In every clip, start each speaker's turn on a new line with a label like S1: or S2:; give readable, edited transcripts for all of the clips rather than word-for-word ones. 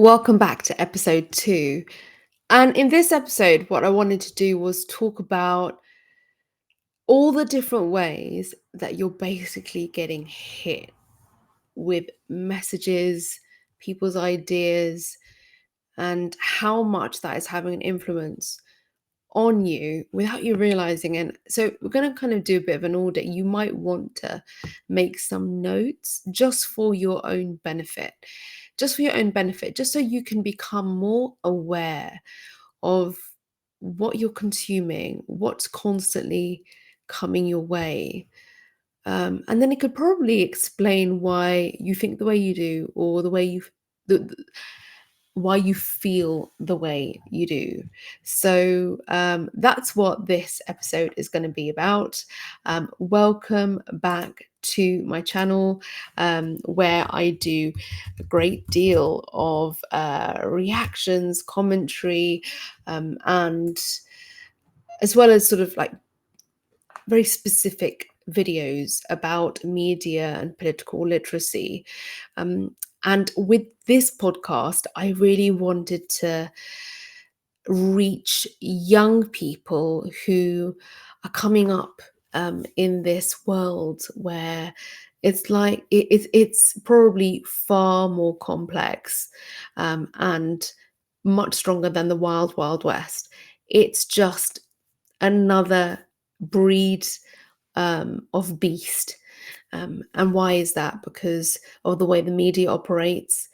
S1: Welcome back to episode 2. And in this episode, what I wanted to do was talk about all the different ways that you're basically getting hit with messages, people's ideas, and how much that is having an influence on you without you realizing it. So, we're going to kind of do a bit of an audit. You might want to make some notes just for your own benefit, just so you can become more aware of what you're consuming, what's constantly coming your way. And then it could probably explain why you think the way you do, or why you feel the way you do. So that's what this episode is going to be about. Welcome back to my channel, where I do a great deal of reactions, commentary, and as well as sort of like very specific videos about media and political literacy. And with this podcast, I really wanted to reach young people who are coming up in this world where it's probably far more complex, and much stronger than the wild wild west. It's just another breed of beast. And why is that? Because of the way the media operates.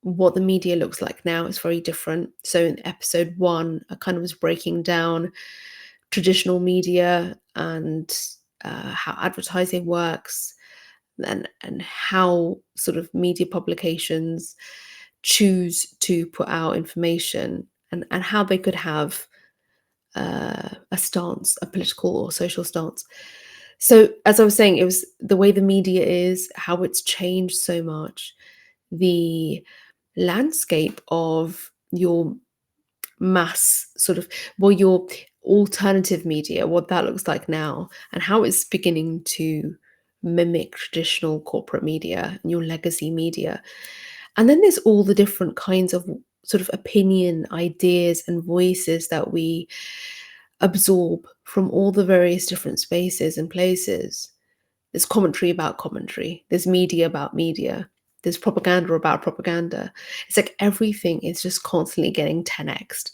S1: What the media looks like now is very different. So in episode 1, I kind of was breaking down traditional media and how advertising works, and how sort of media publications choose to put out information, and how they could have a stance, a political or social stance. So, as I was saying, it was the way the media is, how it's changed so much, the landscape of your mass sort of, well, your alternative media, what that looks like now, and how it's beginning to mimic traditional corporate media and your legacy media. And then there's all the different kinds of sort of opinion, ideas, and voices that we absorb from all the various different spaces and places. There's commentary about commentary, there's media about media, there's propaganda about propaganda. It's like everything is just constantly getting 10x'd.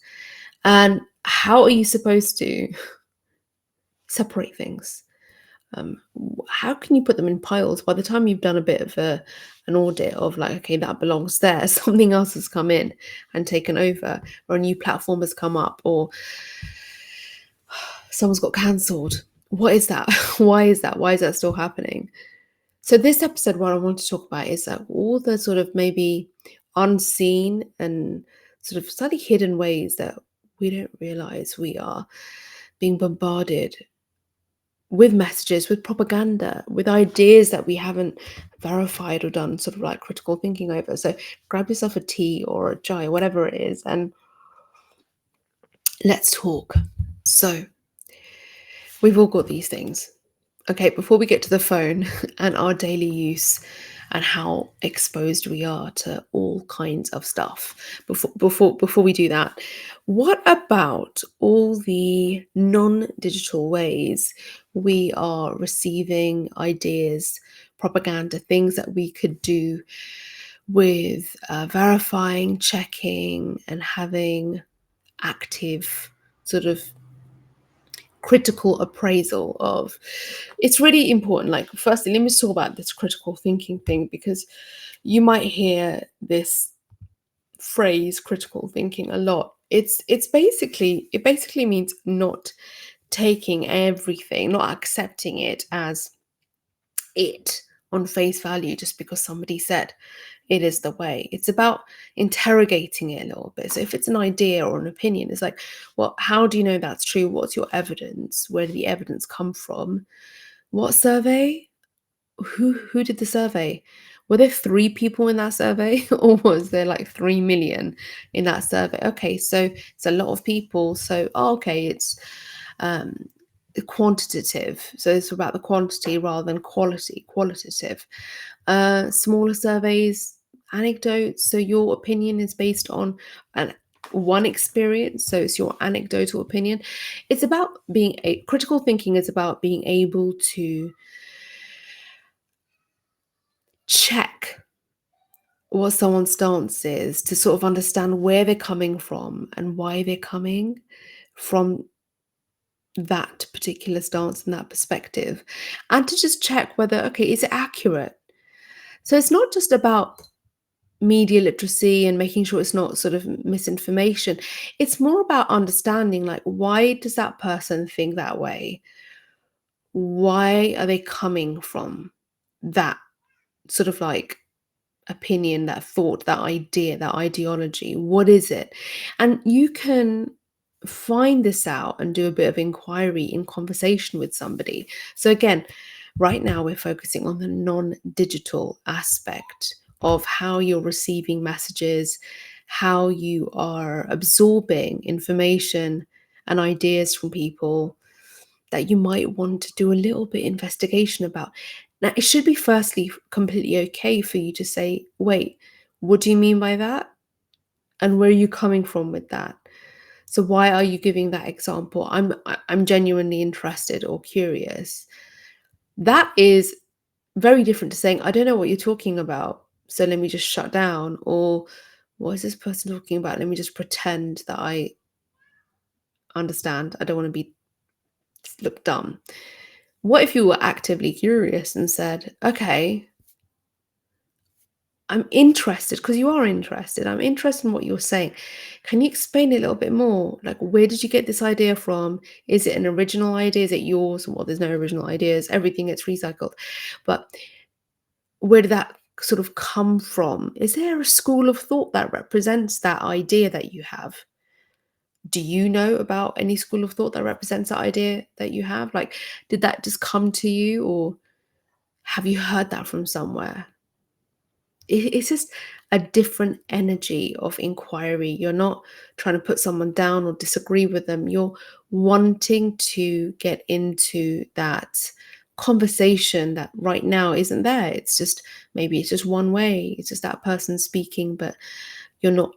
S1: And how are you supposed to separate things? How can you put them in piles? By the time you've done a bit of an audit of like, okay, that belongs there, something else has come in and taken over, or a new platform has come up, or someone's got cancelled. What is that? Why is that? Why is that still happening? So this episode, what I want to talk about is that all the sort of maybe unseen and sort of slightly hidden ways that we don't realize we are being bombarded with messages, with propaganda, with ideas that we haven't verified or done sort of like critical thinking over. So grab yourself a tea or a chai, whatever it is, and let's talk. So we've all got these things. Okay, before we get to the phone and our daily use and how exposed we are to all kinds of stuff, before we do that, what about all the non-digital ways we are receiving ideas, propaganda, things that we could do with verifying, checking, and having active sort of critical appraisal of? It's really important. Like, firstly, let me talk about this critical thinking thing, because you might hear this phrase critical thinking a lot. It basically means not taking everything, not accepting it as it on face value just because somebody said it is the way. It's about interrogating it a little bit. So if it's an idea or an opinion, it's like, well, how do you know that's true? What's your evidence? Where did the evidence come from? What survey? Who did the survey? Were there 3 people in that survey, or was there like 3 million in that survey? Okay, so it's a lot of people. So okay, it's um quantitative. So it's about the quantity rather than qualitative. Smaller surveys anecdotes. So your opinion is based on an one experience. So it's your anecdotal opinion. It's about being a critical thinking is about being able to check what someone's stance is, to sort of understand where they're coming from and why they're coming from that particular stance and that perspective, and to just check whether, okay, is it accurate? So it's not just about media literacy and making sure it's not sort of misinformation. It's more about understanding, like, why does that person think that way? Why are they coming from that sort of like opinion, that thought, that idea, that ideology? What is it? And you can find this out and do a bit of inquiry in conversation with somebody. So, again, right now we're focusing on the non digital aspect of how you're receiving messages, how you are absorbing information and ideas from people that you might want to do a little bit investigation about. Now, it should be firstly completely okay for you to say, wait, what do you mean by that? And where are you coming from with that? So why are you giving that example? I'm genuinely interested or curious. That is very different to saying, I don't know what you're talking about, so let me just shut down. Or what is this person talking about? Let me just pretend that I understand. I don't want to be look dumb. What if you were actively curious and said, okay, I'm interested, because you are interested. I'm interested in what you're saying. Can you explain it a little bit more? Like, where did you get this idea from? Is it an original idea? Is it yours? Well, there's no original ideas. Everything gets recycled. But where did that sort of come from? Is there a school of thought that represents that idea that you have? Do you know about any school of thought that represents that idea that you have? Like, did that just come to you, or have you heard that from somewhere? It's just a different energy of inquiry. You're not trying to put someone down or disagree with them. You're wanting to get into that conversation that right now isn't there. It's just, maybe it's just one way. It's just that person speaking, but you're not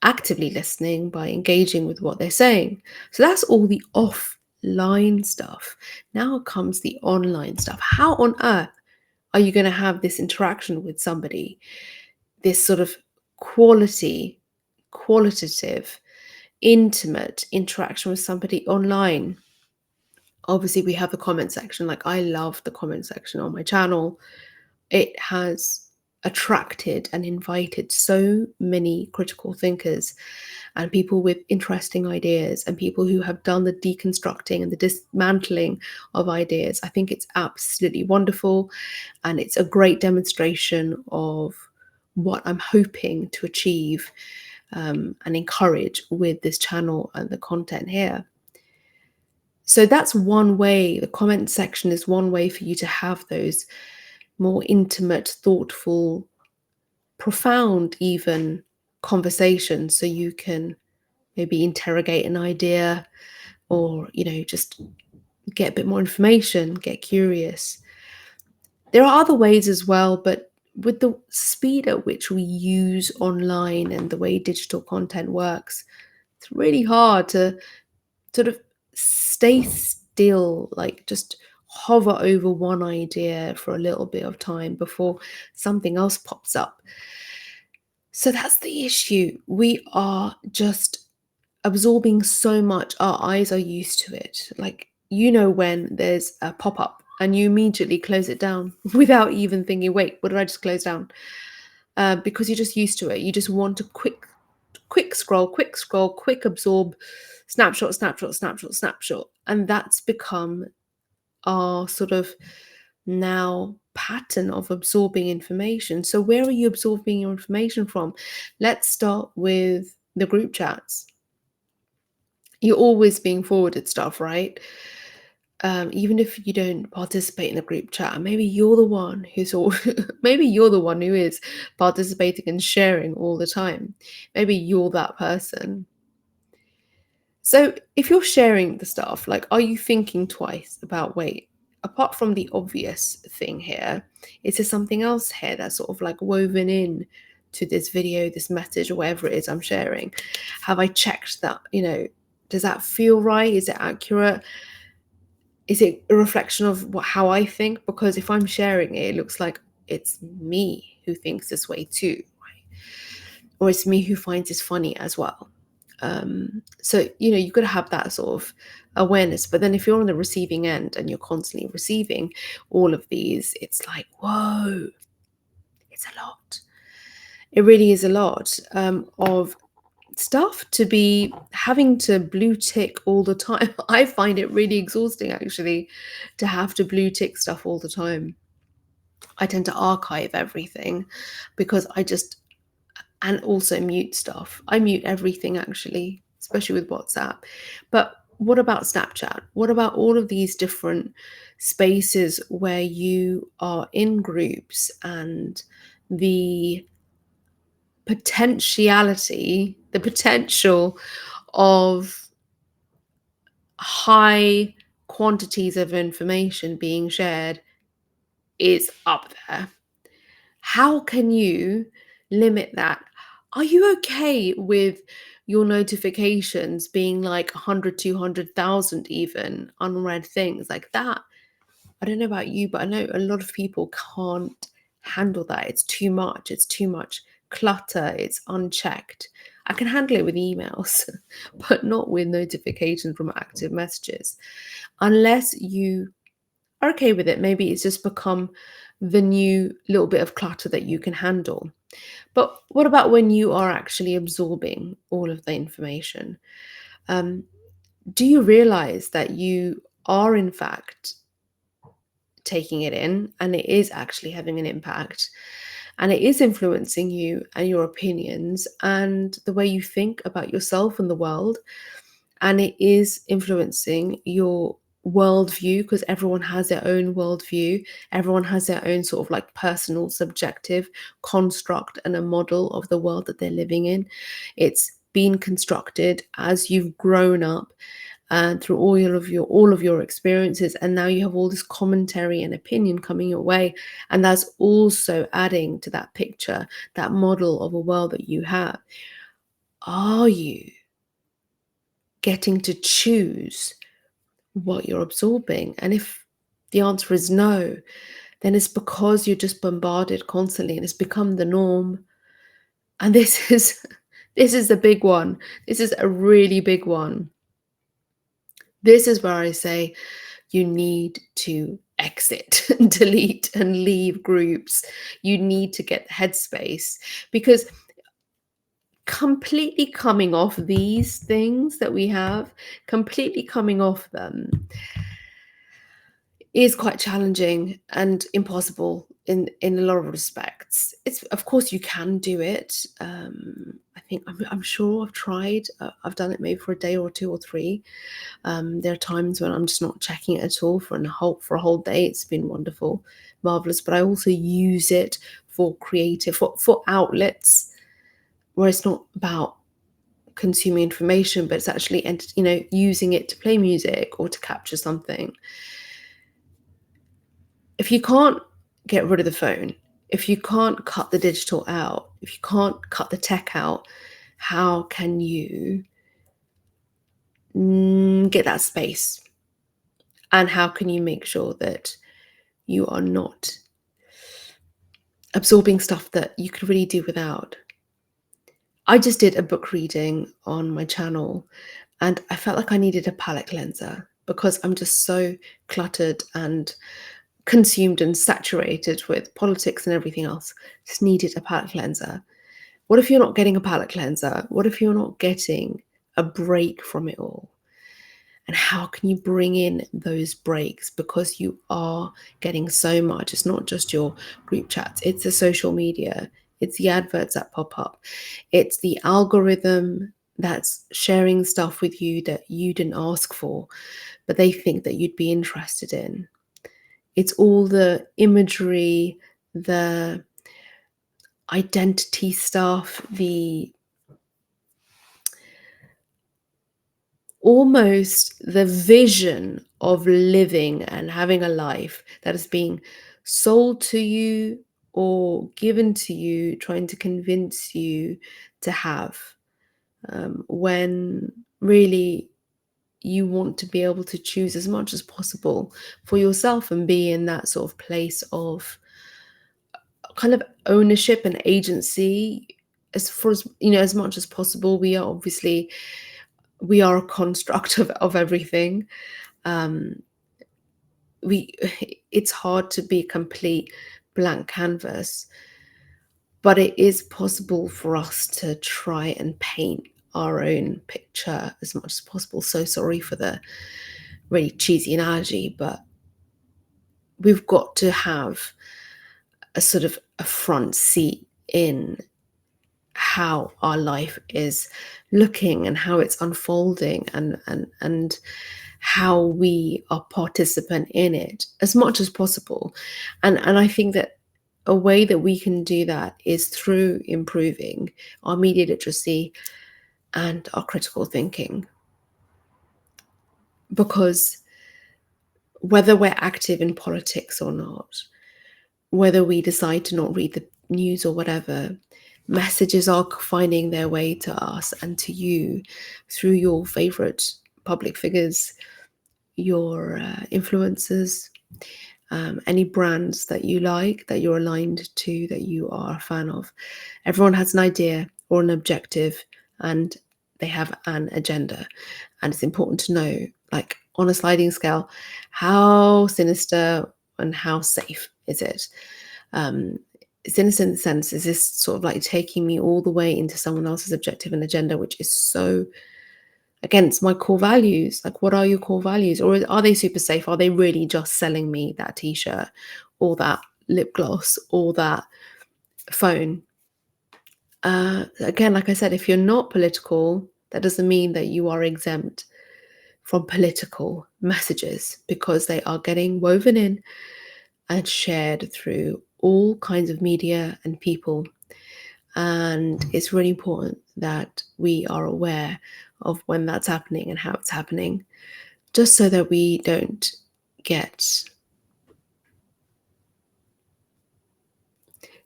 S1: actively listening by engaging with what they're saying. So that's all the offline stuff. Now comes the online stuff. How on earth are you going to have this interaction with somebody, this sort of qualitative, intimate interaction with somebody online? Obviously, we have the comment section. Like, I love the comment section on my channel. It has attracted and invited so many critical thinkers and people with interesting ideas and people who have done the deconstructing and the dismantling of ideas. I think it's absolutely wonderful, and it's a great demonstration of what I'm hoping to achieve and encourage with this channel and the content here. So that's one way. The comment section is one way for you to have those more intimate, thoughtful, profound even conversations, so you can maybe interrogate an idea, or just get a bit more information, get curious. There are other ways as well, but with the speed at which we use online and the way digital content works, it's really hard to sort of stay still, like just hover over one idea for a little bit of time before something else pops up. So that's the issue. We are just absorbing so much. Our eyes are used to it. Like, when there's a pop up and you immediately close it down without even thinking, wait, what did I just close down? Because you're just used to it. You just want to quick scroll, quick absorb, snapshot, snapshot, snapshot, snapshot. And that's become our sort of now pattern of absorbing information. So where are you absorbing your information from? Let's start with the group chats. You're always being forwarded stuff, right? Even if you don't participate in the group chat, maybe you're the one who's all maybe you're the one who is participating and sharing all the time. Maybe you're that person. So if you're sharing the stuff, like, are you thinking twice about, wait, apart from the obvious thing here, is there something else here that's sort of like woven in to this video, this message, or whatever it is I'm sharing? Have I checked that, does that feel right? Is it accurate? Is it a reflection of how I think? Because if I'm sharing it, it looks like it's me who thinks this way too, right? Or it's me who finds this funny as well. So you've got to have that sort of awareness. But then if you're on the receiving end and you're constantly receiving all of these, it's like, whoa, it's a lot. It really is a lot of stuff to be having to blue tick all the time. I find it really exhausting, actually, to have to blue tick stuff all the time. I tend to archive everything because and also mute stuff. I mute everything, actually, especially with WhatsApp. But what about Snapchat? What about all of these different spaces where you are in groups, and the the potential of high quantities of information being shared is up there? How can you limit that? Are you okay with your notifications being like 100, 200,000 even unread things like that? I don't know about you, but I know a lot of people can't handle that. It's too much. It's too much clutter. It's unchecked. I can handle it with emails, but not with notifications from active messages. Unless you are okay with it, maybe it's just become the new little bit of clutter that you can handle. But what about when you are actually absorbing all of the information? Um, do you realize that you are, in fact, taking it in, and it is actually having an impact, and it is influencing you and your opinions and the way you think about yourself and the world, and it is influencing your worldview, because everyone has their own worldview, everyone has their own sort of like personal subjective construct and a model of the world that they're living in. It's been constructed as you've grown up and through all of your experiences, and now you have all this commentary and opinion coming your way, and that's also adding to that picture, that model of a world that you have. Are you getting to choose what you're absorbing? And if the answer is no, then it's because you're just bombarded constantly and it's become the norm. And this is this is a big one. This is a really big one. This is where I say you need to exit and delete and leave groups. You need to get the headspace, because completely coming off these things that we have, completely coming off them, is quite challenging and impossible in a lot of respects. It's, of course, you can do it. I think I'm sure I've tried. I've done it maybe for a day or two or three. There are times when I'm just not checking it at all for a whole day. It's been wonderful, marvelous. But I also use it for creative, for outlets where it's not about consuming information, but it's actually using it to play music or to capture something. If you can't get rid of the phone, if you can't cut the digital out, if you can't cut the tech out, how can you get that space? And how can you make sure that you are not absorbing stuff that you could really do without? I just did a book reading on my channel, and I felt like I needed a palette cleanser because I'm just so cluttered and consumed and saturated with politics and everything else. Just needed a palette cleanser. What if you're not getting a palette cleanser? What if you're not getting a break from it all? And how can you bring in those breaks? Because you are getting so much. It's not just your group chats, it's the social media, it's the adverts that pop up, it's the algorithm that's sharing stuff with you that you didn't ask for, but they think that you'd be interested in. It's all the imagery, the identity stuff, the almost the vision of living and having a life that is being sold to you or given to you, trying to convince you to have, when really you want to be able to choose as much as possible for yourself and be in that sort of place of kind of ownership and agency as far as as much as possible. We are a construct of everything. um we it's hard to be a complete blank canvas, but it is possible for us to try and paint our own picture as much as possible. So sorry for the really cheesy analogy, but we've got to have a sort of a front seat in how our life is looking and how it's unfolding, and how we are participant in it as much as possible. And I think that a way that we can do that is through improving our media literacy and our critical thinking. Because whether we're active in politics or not, whether we decide to not read the news or whatever, messages are finding their way to us and to you through your favorite public figures, your influencers, any brands that you like, that you're aligned to, that you are a fan of. Everyone has an idea or an objective, and they have an agenda. And it's important to know, like on a sliding scale, how sinister and how safe is it? Sinister in the sense, is this sort of like taking me all the way into someone else's objective and agenda, which is so against my core values? Like, what are your core values? Or are they super safe? Are they really just selling me that t-shirt or that lip gloss or that phone? Again, like I said, if you're not political, that doesn't mean that you are exempt from political messages, because they are getting woven in and shared through all kinds of media and people. And it's really important that we are aware of when that's happening and how it's happening, just so that we don't get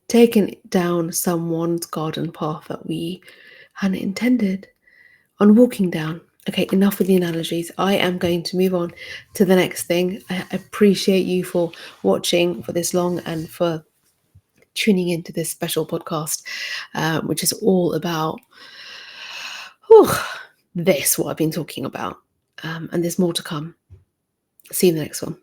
S1: taken down someone's garden path that we hadn't intended on walking down. Okay, enough with the analogies. I am going to move on to the next thing. I appreciate you for watching for this long and for tuning into this special podcast, which is all about this, what I've been talking about. And there's more to come. See you in the next one.